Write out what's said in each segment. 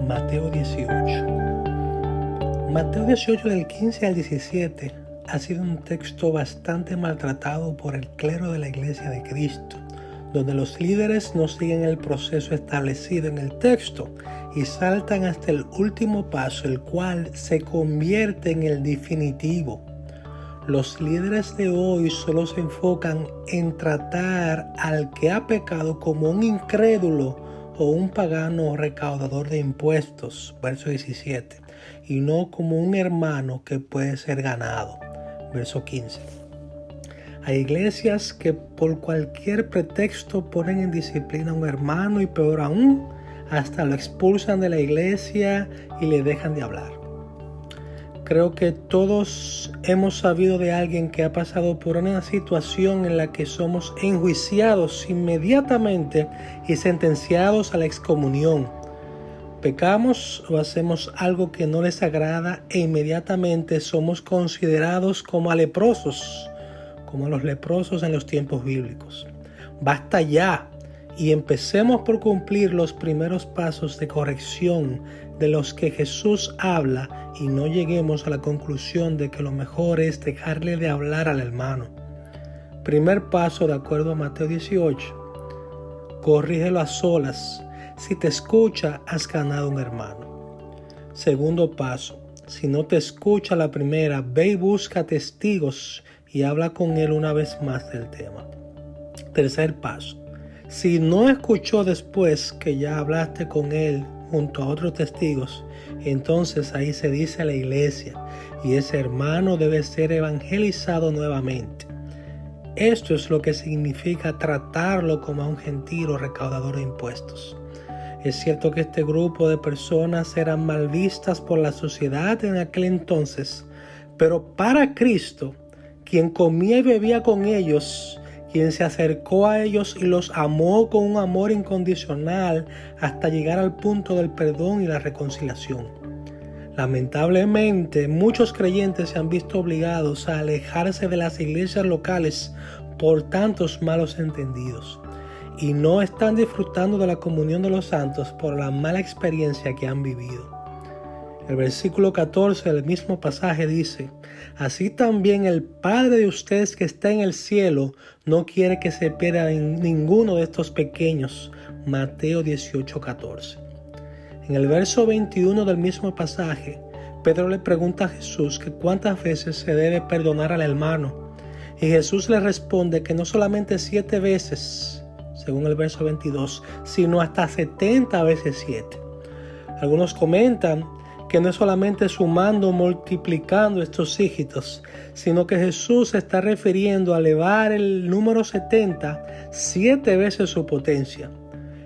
Mateo 18. Mateo 18 del 15 al 17 ha sido un texto bastante maltratado por el clero de la Iglesia de Cristo, donde los líderes no siguen el proceso establecido en el texto y saltan hasta el último paso, el cual se convierte en el definitivo. Los líderes de hoy solo se enfocan en tratar al que ha pecado como un incrédulo o un pagano recaudador de impuestos, verso 17, y no como un hermano que puede ser ganado, verso 15. Hay iglesias que por cualquier pretexto ponen en disciplina a un hermano y peor aún, hasta lo expulsan de la iglesia y le dejan de hablar. Creo que todos hemos sabido de alguien que ha pasado por una situación en la que somos enjuiciados inmediatamente y sentenciados a la excomunión. Pecamos o hacemos algo que no les agrada e inmediatamente somos considerados como leprosos, como los leprosos en los tiempos bíblicos. Basta ya y empecemos por cumplir los primeros pasos de corrección de los que Jesús habla y no lleguemos a la conclusión de que lo mejor es dejarle de hablar al hermano. Primer paso, de acuerdo a Mateo 18, corrígelo a solas. Si te escucha, has ganado un hermano. Segundo paso, si no te escucha la primera, ve y busca testigos y habla con él una vez más del tema. Tercer paso, si no escuchó después que ya hablaste con él junto a otros testigos, entonces ahí se dice a la iglesia y ese hermano debe ser evangelizado nuevamente. Esto es lo que significa tratarlo como a un gentil o recaudador de impuestos. Es cierto que este grupo de personas eran mal vistas por la sociedad en aquel entonces, pero para Cristo, quien comía y bebía con ellos, quien se acercó a ellos y los amó con un amor incondicional hasta llegar al punto del perdón y la reconciliación. Lamentablemente, muchos creyentes se han visto obligados a alejarse de las iglesias locales por tantos malos entendidos y no están disfrutando de la comunión de los santos por la mala experiencia que han vivido. El versículo 14 del mismo pasaje dice: así también el Padre de ustedes que está en el cielo no quiere que se pierda ninguno de estos pequeños. Mateo 18:14. En el verso 21 del mismo pasaje, Pedro le pregunta a Jesús que cuántas veces se debe perdonar al hermano. Y Jesús le responde que no solamente 7 veces, según el verso 22, sino hasta 70 veces 7. Algunos comentan que no es solamente sumando o multiplicando estos dígitos, sino que Jesús se está refiriendo a elevar el número 70 7 veces su potencia.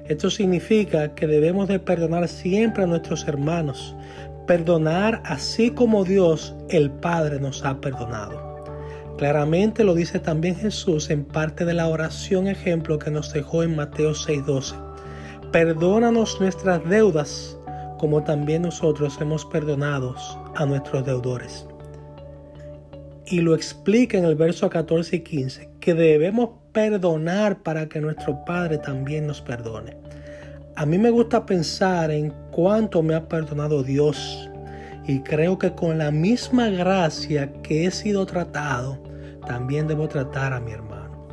Esto significa que debemos de perdonar siempre a nuestros hermanos, perdonar así como Dios el Padre nos ha perdonado. Claramente lo dice también Jesús en parte de la oración ejemplo que nos dejó en Mateo 6:12. Perdónanos nuestras deudas, como también nosotros hemos perdonado a nuestros deudores. Y lo explica en el verso 14 y 15, que debemos perdonar para que nuestro Padre también nos perdone. A mí me gusta pensar en cuánto me ha perdonado Dios, y creo que con la misma gracia que he sido tratado, también debo tratar a mi hermano.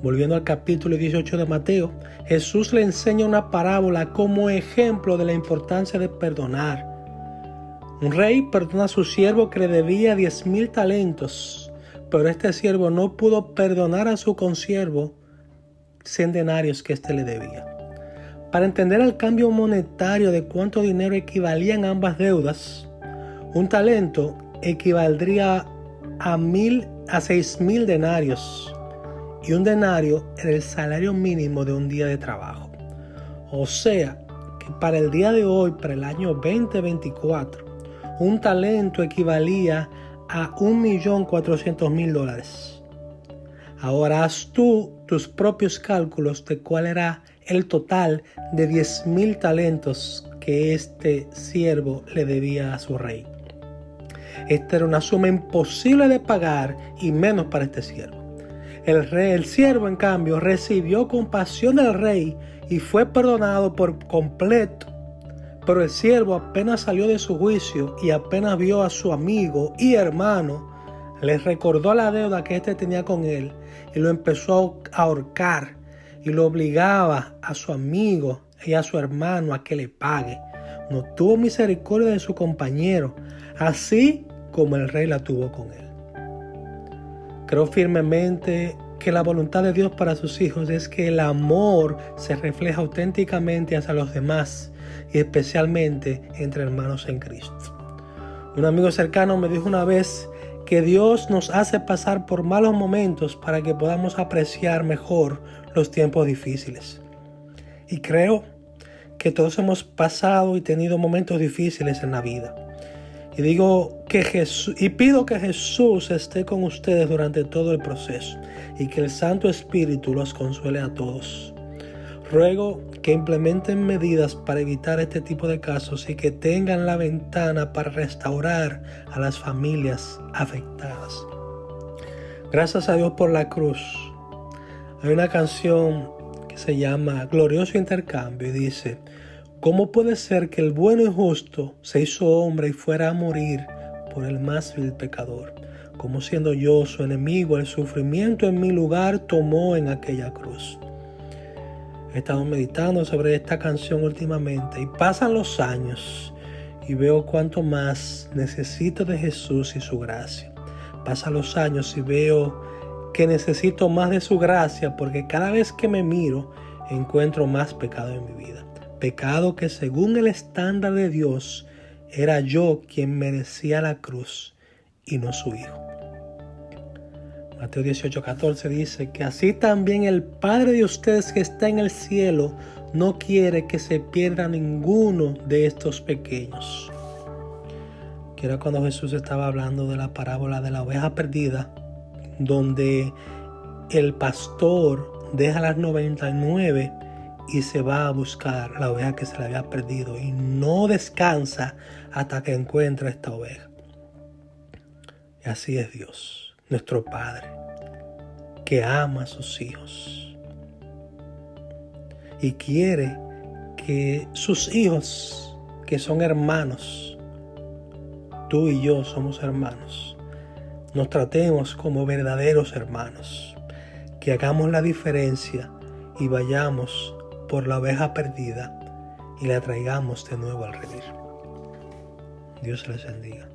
Volviendo al capítulo 18 de Mateo, Jesús le enseña una parábola como ejemplo de la importancia de perdonar. Un rey perdona a su siervo que le debía 10,000 talentos, pero este siervo no pudo perdonar a su consiervo 100 denarios que éste le debía. Para entender el cambio monetario de cuánto dinero equivalían ambas deudas, un talento equivaldría a 6,000 denarios. Y un denario era el salario mínimo de un día de trabajo. O sea, que para el día de hoy, para el año 2024, un talento equivalía a $1,400,000. Ahora haz tú tus propios cálculos de cuál era el total de 10,000 talentos que este siervo le debía a su rey. Esta era una suma imposible de pagar y menos para este siervo. El siervo, en cambio, recibió compasión del rey y fue perdonado por completo. Pero el siervo apenas salió de su juicio y apenas vio a su amigo y hermano, le recordó la deuda que éste tenía con él y lo empezó a ahorcar y lo obligaba a su amigo y a su hermano a que le pague. No tuvo misericordia de su compañero, así como el rey la tuvo con él. Creo firmemente que la voluntad de Dios para sus hijos es que el amor se refleja auténticamente hacia los demás y especialmente entre hermanos en Cristo. Un amigo cercano me dijo una vez que Dios nos hace pasar por malos momentos para que podamos apreciar mejor los tiempos difíciles. Y creo que todos hemos pasado y tenido momentos difíciles en la vida. Y pido que Jesús esté con ustedes durante todo el proceso y que el Santo Espíritu los consuele a todos. Ruego que implementen medidas para evitar este tipo de casos y que tengan la ventana para restaurar a las familias afectadas. Gracias a Dios por la cruz. Hay una canción que se llama Glorioso Intercambio y dice: ¿cómo puede ser que el bueno y justo se hizo hombre y fuera a morir por el más vil pecador? Como siendo yo su enemigo, el sufrimiento en mi lugar tomó en aquella cruz. He estado meditando sobre esta canción últimamente y pasan los años y veo cuánto más necesito de Jesús y su gracia. Pasan los años y veo que necesito más de su gracia porque cada vez que me miro encuentro más pecado en mi vida. Pecado que según el estándar de Dios era yo quien merecía la cruz y no su hijo. Mateo 18:14 dice que así también el Padre de ustedes que está en el cielo no quiere que se pierda ninguno de estos pequeños. Que era cuando Jesús estaba hablando de la parábola de la oveja perdida, donde el pastor deja las 99 y se va a buscar la oveja que se le había perdido y no descansa hasta que encuentra esta oveja. Y así es Dios, nuestro Padre, que ama a sus hijos y quiere que sus hijos, que son hermanos, tú y yo somos hermanos, nos tratemos como verdaderos hermanos, que hagamos la diferencia y vayamos por la oveja perdida y la traigamos de nuevo al redil. Dios les bendiga.